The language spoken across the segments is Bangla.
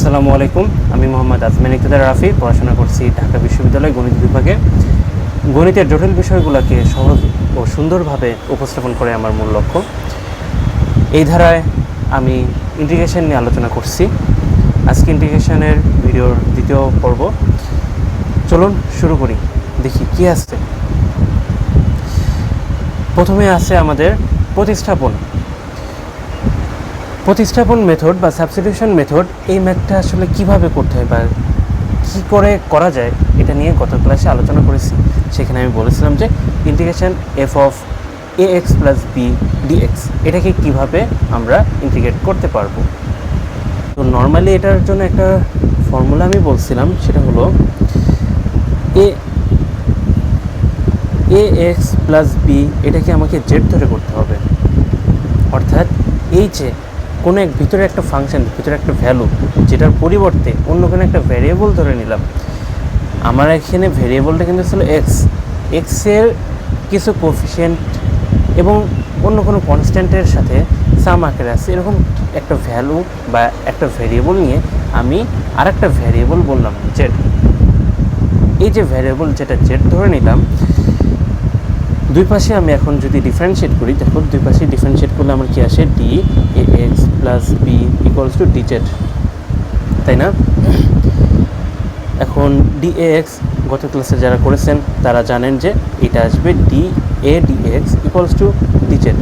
আসসালামু আলাইকুম। আমি মোহাম্মদ আজমান ইকতেদার রাফি, পড়াশোনা করছি ঢাকা বিশ্ববিদ্যালয় গণিত বিভাগে। গণিতের জটিল বিষয়গুলোকে সহজ ও সুন্দরভাবে উপস্থাপন করে আমার মূল লক্ষ্য। এই ধারায় আমি ইন্টিগ্রেশন নিয়ে আলোচনা করছি। আজকে ইন্টিগ্রেশনের ভিডিওর দ্বিতীয় পর্ব। চলুন শুরু করি, দেখি কী আসছে। প্রথমে আছে আমাদের প্রতিস্থাপন মেথড বা সাবস্টিটিউশন মেথড। এই ম্যাথটা আসলে কিভাবে করতে হয় বা কী করে করা যায় এটা নিয়ে গত ক্লাসে আলোচনা করেছি। সেখানে আমি বলেছিলাম যে integration F of A X plus B dx এটাকে কিভাবে আমরা ইন্টিগ্রেট করতে পারবো। তো নর্মালি এটার জন্য একটা ফর্মুলা আমি বলছিলাম, সেটা হলো এ এক্স প্লাস বি এটাকে আমাকে জেড ধরে করতে হবে। অর্থাৎ এই যে কোনো এক ভিতরে একটা ফাংশন, ভিতরে একটা ভ্যালু, যেটার পরিবর্তে অন্য কোনো একটা ভ্যারিয়েবল ধরে নিলাম। আমার এখানে ভ্যারিয়েবলটা কিন্তু ছিল এক্সের কিছু কোফিশিয়েন্ট এবং অন্য কোনো কনস্ট্যান্টের সাথে সাম আকারে আছে, এরকম একটা ভ্যালু বা একটা ভ্যারিয়েবল নিয়ে আমি আর একটা ভ্যারিয়েবল বললাম জেড। এই যে ভ্যারিয়েবল যেটা জেড ধরে নিলাম, দুই পাশে আমি এখন যদি ডিফারেন্সিয়েট করি, দেখো দুই পাশে ডিফারেন্সিয়েট করলে আমার কি আসে, D A X plus B equals to D Z, তাই না? এখন ডি এ এক্স গত ক্লাসে যারা করেছেন তারা জানেন যে এটা আসবে D A D x equals to D Z.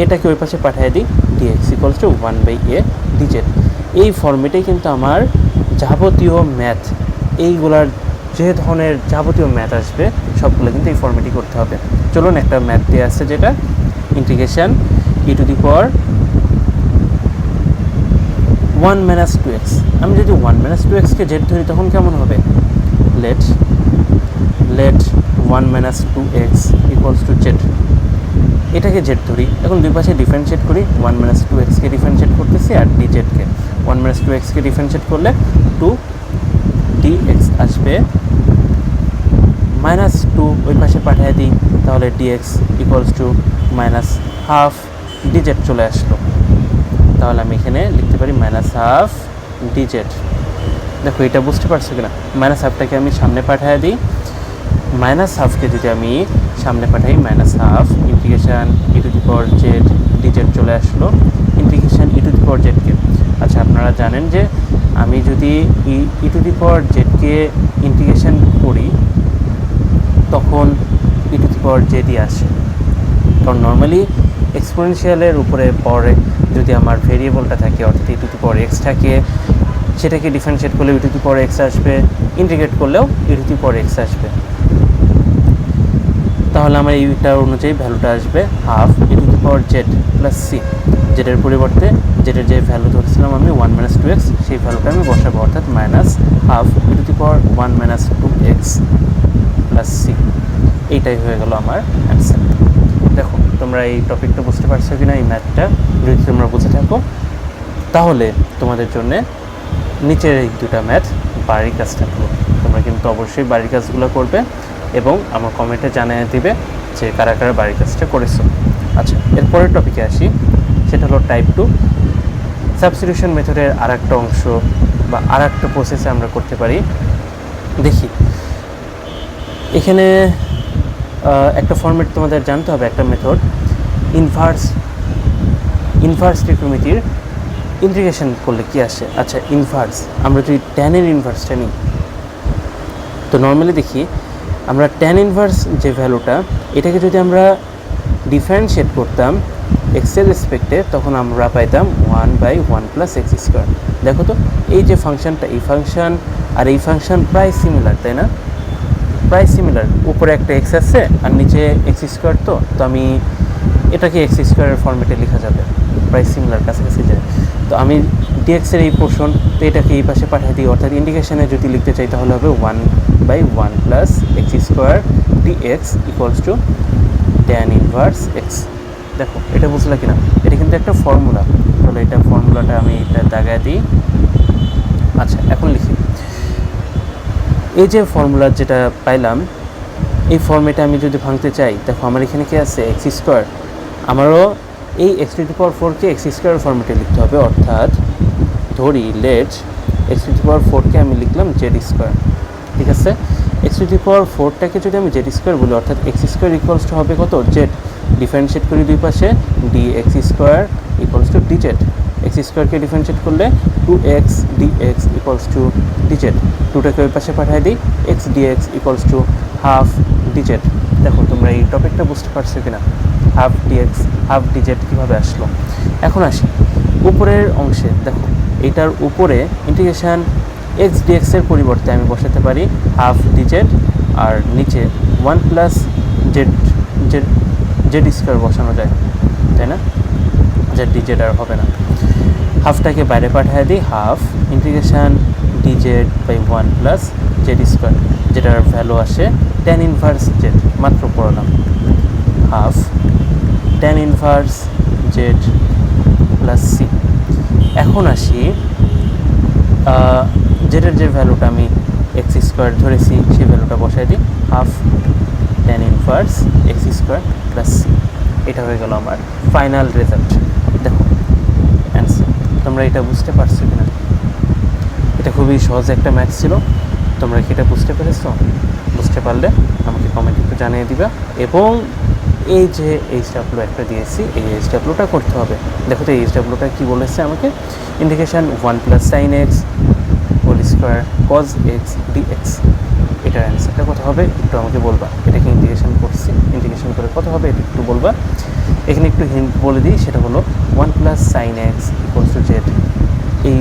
এটাকে ওই পাশে পাঠিয়ে দিই, D x equals to 1/a D Z. এই ফর্মেটেই কিন্তু আমার যাবতীয় ম্যাথ, এইগুলার যে ধরনের যাবতীয় ম্যাথ আসবে সবগুলো কিন্তু এই ফর্মেটই করতে হবে। চলুন একটা ম্যাথ দিয়ে আসছে, যেটা integration E to the power 1 - 2x। আমি যদি 1 - 2x কে জেড ধরি তখন কেমন হবে? Let 1 - 2x equals to Z, এটাকে জেড ধরি। এখন দুই পাশে ডিফারেন্সিয়েট করি, 1 - 2x কে ডিফারেন্সিয়েট করতেছি আর ডি জেডকে। 1 - 2x কে ডিফারেন্সিয়েট করলে 2dx আসবে, -2 ওই পাশে পাঠিয়ে দিই, তাহলে dx ইকুয়ালস টু -12 dz চলে আসলো। তাহলে আমি এখানে লিখতে পারি -12 dz। দেখো এটা বুঝতে পারছো কিনা? -12টাকে আমি সামনে পাঠিয়ে দিই, -12কে যদি আমি সামনে পাঠাই, -12 integration E to the power Z dz চলে আসলো, ইন্টিগ্রেশন ই টু দি পাওয়ার জেডকে। আচ্ছা, আপনারা জানেন যে আমি যদি ই টু দি পাওয়ার জেডকে ইন্টিগ্রেশন করি তখন ই টু দি পাওয়ার জেডই আসে। কারণ নর্মালি এক্সপোনেনশিয়ালের উপরে পরে যদি আমার ভেরিয়েবলটা থাকে, অর্থাৎ ই টু দি পাওয়ার এক্স থাকে, সেটাকে ডিফারেন্সিয়েট করলেও ই টু দি পাওয়ার এক্স আসবে, ইন্টিগ্রেট করলেও ই টু দি পাওয়ার এক্স আসবে। তাহলে আমার এইটার অনুযায়ী ভ্যালুটা আসবে half e to the power z plus c. জেডের পরিবর্তে জেডের যে ভ্যালু ধরেছিলাম আমি 1 - 2x, সেই ভ্যালুটা আমি বসাবো, অর্থাৎ -12 e to the power 1 - 2x plus c. এইটাই হয়ে গেল আমার অ্যান্সার। দেখো তোমরা এই টপিকটা বুঝতে পারছো কি না? এই ম্যাথটা যদি তোমরা বুঝে থাকো তাহলে তোমাদের জন্য নিচের এই দুটা ম্যাথ বাড়ির কাজ থাকলো। তোমরা কিন্তু অবশ্যই বাড়ির কাজগুলো করবে এবং আমার কমেন্টে জানিয়ে দিবে যে কারা কারা বাড়ির কাজটা করেছো। আচ্ছা, এরপরের টপিকে আসি, সেটা হলো টাইপ 2 সাবস্টিটিউশন মেথডের আর একটা অংশ বা আর একটা প্রসেসে আমরা করতে পারি। দেখি এখানে একটা ফর্মেট তোমাদের জানতে হবে, একটা মেথড ইনভার্স ত্রিকোণমিতির ইন্টিগ্রেশন করলে কি আসে। আচ্ছা, ইনভার্স আমরা যদি ট্যানের ইনভার্সটা নিই, তো নর্মালি দেখি আমরা ট্যান ইনভার্স যে ভ্যালুটা, এটাকে যদি আমরা ডিফারেন্সিয়েট করতাম এক্সের রেসপেক্টে, তখন আমরা পাইতাম 1/1 + x²। দেখো তো এই যে ফাংশনটা, এই ফাংশন আর এই ফাংশন প্রায় সিমিলার, তাই না? প্রায় সিমিলার। উপরে একটা এক্স আছে আর নিচে x², তো আমি এটাকে x² ফর্মেটে লেখা যাবে, প্রায় সিমিলার, কাছাকাছি যায়। তো আমি ডিএক্সের এই পোর্শন, তো এটাকে এই পাশে পাঠিয়ে দিই, অর্থাৎ ইন্টিগ্রেশনে যদি লিখতে চাই তাহলে হবে 1/1 + x² dx equals two tan inverse x. দেখো এটা বুঝলে কিনা? এটা কিন্তু একটা ফর্মুলা। তাহলে এটা ফর্মুলাটা আমি এটা দাগায় দিই। আচ্ছা, এখন লিখি, এই যে ফর্মুলা যেটা পাইলাম, এই ফর্মেটে আমি যদি ভাঙতে চাই, দেখো আমার এখানে কি আছে, x²। আমারও এই x⁴ কে x² ফর্মেটে লিখতে হবে, অর্থাৎ ধরি লেট এক্স টু দি পাওয়ার 4কে আমি লিখলাম জেড স্কোয়ার, ঠিক আছে। এক্স টু দি পাওয়ার 4টাকে যদি আমি জেড স্কোয়ার বলি, অর্থাৎ এক্স স্কোয়ার ইকুয়ালস টু হবে কত, জেড। ডিফারেন্সিয়েট করি দুই পাশে, d x square equals to D z. X স্কোয়ারকে ডিফারেন্সিয়েট করলে 2x dx equals to d z. 2টাকে ওই পাশে পাঠিয়ে দিই, x d x equals to half d z. দেখো তোমরা এই টপিকটা বুঝতে পারছো কিনা, হাফ ডিএক্স হাফ ডিজেড কীভাবে আসলো। এখন আসি উপরের অংশে, দেখো এইটার উপরে ইন্টিগ্রেশান এক্স ডিএক্সের পরিবর্তে আমি বসাতে পারি হাফ ডিজেড, আর নিচে 1 plus Z Z Z square বসানো যায়, তাই না? জেড ডিজেড আর হবে না, হাফটাকে বাইরে পাঠিয়ে দিই, half integration dz by 1 plus z square, যেটার ভ্যালু আসে tan ইনভার্স জেড, মাত্র পড়লাম, half tan inverse z plus c. এখন আসি জেডের যে ভ্যালুটা আমি এক্স স্কোয়ার ধরেছি সেই ভ্যালুটা বসাই দিই, half tan inverse x square plus c. এটা হয়ে গেল আমার ফাইনাল রেজাল্ট। দেখো অ্যান্সার, তোমরা এটা বুঝতে পারছো কিনা? এটা খুবই সহজ একটা ম্যাথ ছিল, তোমরা কি এটা বুঝতে পেরেছো? বুঝতে পারলে আমাকে কমেন্ট একটু জানিয়ে দিবা। এবং এই যে এইচডাব্লিউ একটা দিয়েছি, এই এইচডাব্লিউটা করতে হবে। দেখো তো এই এইচডাব্লিউটা কী বলেছে আমাকে, integration 1 plus sine x whole square cos x dx. এটার অ্যান্সারটা কত হবে একটু আমাকে বলবা। এটাকে ইন্টিগ্রেশন করছি, ইন্টিগ্রেশন করে কত হবে এটা একটু বলবা। এখানে একটু হিন্ট বলে দিই, সেটা হলো 1 plus sine x equals to Z. এই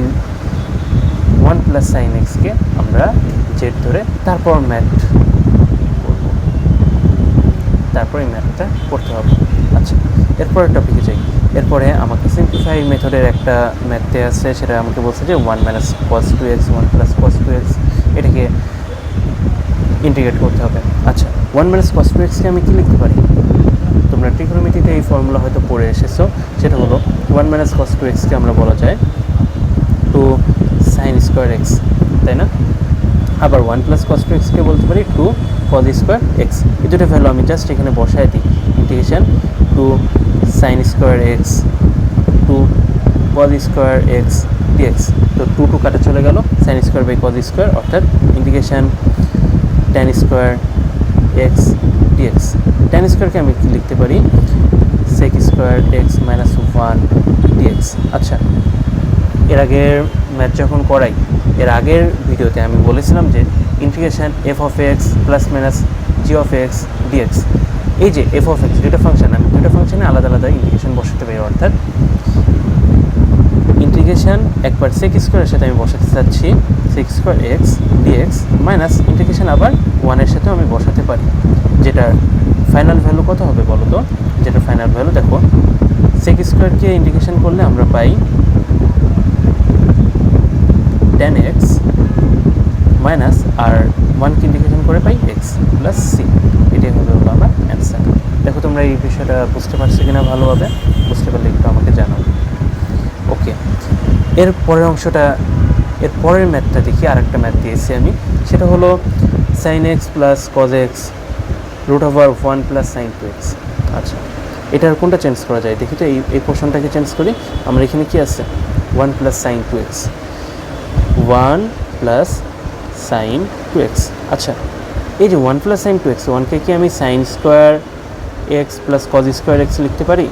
1 প্লাস সাইন এক্সকে আমরা জেড ধরে তারপর ম্যাথ করব, তারপর এই ম্যাথটা করতে হবে। আচ্ছা, এরপরের টপিকে যাই। এরপরে আমাকে সিম্পলিফাই মেথডের একটা ম্যাথে আছে, সেটা আমাকে বলছে যে 1 minus cos 2x 1 plus cos 2x, এটাকে ইন্টিগ্রেট করতে হবে। আচ্ছা, 1 মাইনাস কস 2xকে আমি কী লিখতে পারি? তোমরা ট্রিগোনোমেট্রিতে এই ফর্মুলা হয়তো পড়ে এসেছো, সেটা হলো 1 মাইনাস কস 2xকে আমরা বলা যায় 2 সাইন স্কোয়ার এক্স, তাই না? আবার 1 প্লাস কস 2xকে বলতে পারি 2 কজ স্কোয়ার এক্স। এই দুটো ভ্যালু আমি জাস্ট এখানে বসায় দিই, integration 2 sine square x 2 cos square x d x. তো 2 2 কাটা চলে গেল, sine square by cos square, অর্থাৎ integration tan square x d x. tan স্কোয়ারকে আমি কি লিখতে পারি, sec square x minus 1 d x. আচ্ছা, এর আগের ম্যাথ যখন করাই, এর আগের ভিডিওতে আমি বলেছিলাম যে integration F of x plus minus g of x dx. এই যে এফ অফ এক্স দুটো ফাংশন, আমি দুটো ফাংশনে আলাদা আলাদা ইন্টিগ্রেশন বসাতে পারি, অর্থাৎ ইন্টিগ্রেশন একবার সেক স্কোয়ারের সাথে আমি বসাতে চাচ্ছি sec square x dx, minus integration আবার 1-এর সাথেও আমি বসাতে পারি, যেটার ফাইনাল ভ্যালু কত হবে বলো তো? যেটার ফাইনাল ভ্যালু দেখো, সেক স্কোয়ারকে ইন্টিগ্রেশন করলে আমরা পাই tan x মাইনাস আর 1কে ইন্টিগ্রেশন করে পাই এক্স প্লাস সি। এটাই হবে হলো আমার অ্যান্সার। দেখো তোমরা এই বিষয়টা বুঝতে পারছো কিনা ভালোভাবে? বুঝতে পারলে একটু আমাকে জানাও। ওকে, এর পরের অংশটা, এর পরের ম্যাথটা দেখি। আর একটা ম্যাথ দিয়েছি আমি, সেটা হলো sine x plus cos x root over 1 plus sine 2x। আচ্ছা, এটার কোনটা চেঞ্জ করা যায় দেখি তো। এই পোর্শনটাকে চেঞ্জ করি। আমার এখানে কি আছে, 1 plus sine 2x, 1 plus sine 2x। আচ্ছা, এই যে 1 প্লাস সাইন 2x, 1কে কি আমি sign square x plus cause square x লিখতে পারি?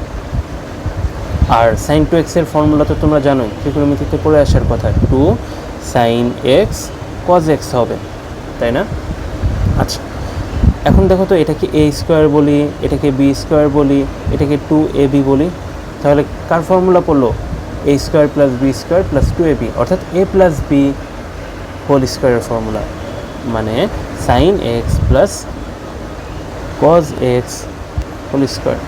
আর সাইন 2x এর ফর্মুলা তো তোমরা জানোই, ত্রিকোণমিতিতে পড়ে আসার কথা, 2 সাইন এক্স কজ এক্স হবে, তাই না? আচ্ছা, এখন দেখো তো, এটাকে এ স্কোয়ার বলি, এটাকে বি স্কোয়ার বলি, এটাকে 2ab বলি, তাহলে কার ফর্মুলা পড়লো? A square plus b square plus 2ab, অর্থাৎ এ প্লাস বি হোল স্কোয়ারের ফর্মুলা, মানে sine x plus cos x whole square.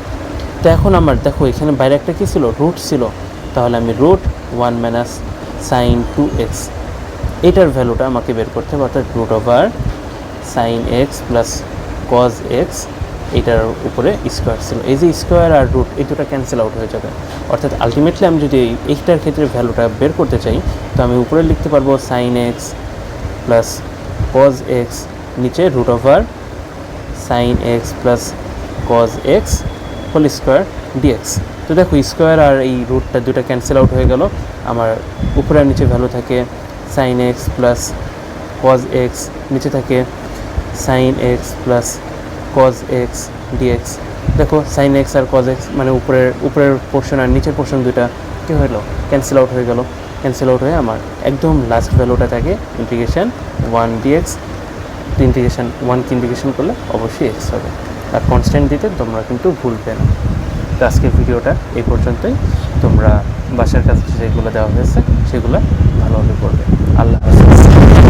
তো এখন আমার দেখো এখানে বাইরে একটা কী ছিল, রুট ছিল, তাহলে আমি রুট 1 মাইনাস সাইন 2x, এটার ভ্যালুটা আমাকে বের করতে হবে, অর্থাৎ root over sine x plus cos x, এটার উপরে স্কোয়ার ছিল। এই যে স্কোয়ার আর রুট, এই দুটো ক্যান্সেল আউট হয়ে যাবে, অর্থাৎ আলটিমেটলি আমি যদি এইটার ক্ষেত্রে ভ্যালুটা বের করতে চাই, তো আমি উপরে লিখতে পারবো sine x plus cos x, নিচে root over sine x plus cos x whole square d x. তো দেখো স্কোয়ার আর এই রুটটা দুটো ক্যান্সেল আউট হয়ে গেল, আমার উপরে আর নিচে ভ্যালু থাকে sine x plus cos x, নিচে থাকে sine x plus cos x dx. দেখো সাইন এক্স আর কজ এক্স মানে উপরের পোর্শন আর নিচের পোর্শন দুইটা কী হলো, ক্যান্সেল আউট হয়ে গেল। ক্যান্সেল আউট হয়ে আমার একদম লাস্ট ভ্যালুটা থাকে ইন্টিগ্রেশন 1 ডিএক্স। ইন্টিগ্রেশন 1কে ইন্টিগ্রেশন করলে অবশ্যই এক্স হবে। আর কনস্ট্যান্ট দিতে তোমরা কিন্তু ভুলবে না। তো আজকের ভিডিওটা এই পর্যন্তই। তোমরা বাসার কাছে যেগুলো দেওয়া হয়েছে সেগুলো ভালোভাবে করবে। আল্লাহ হাফেজ।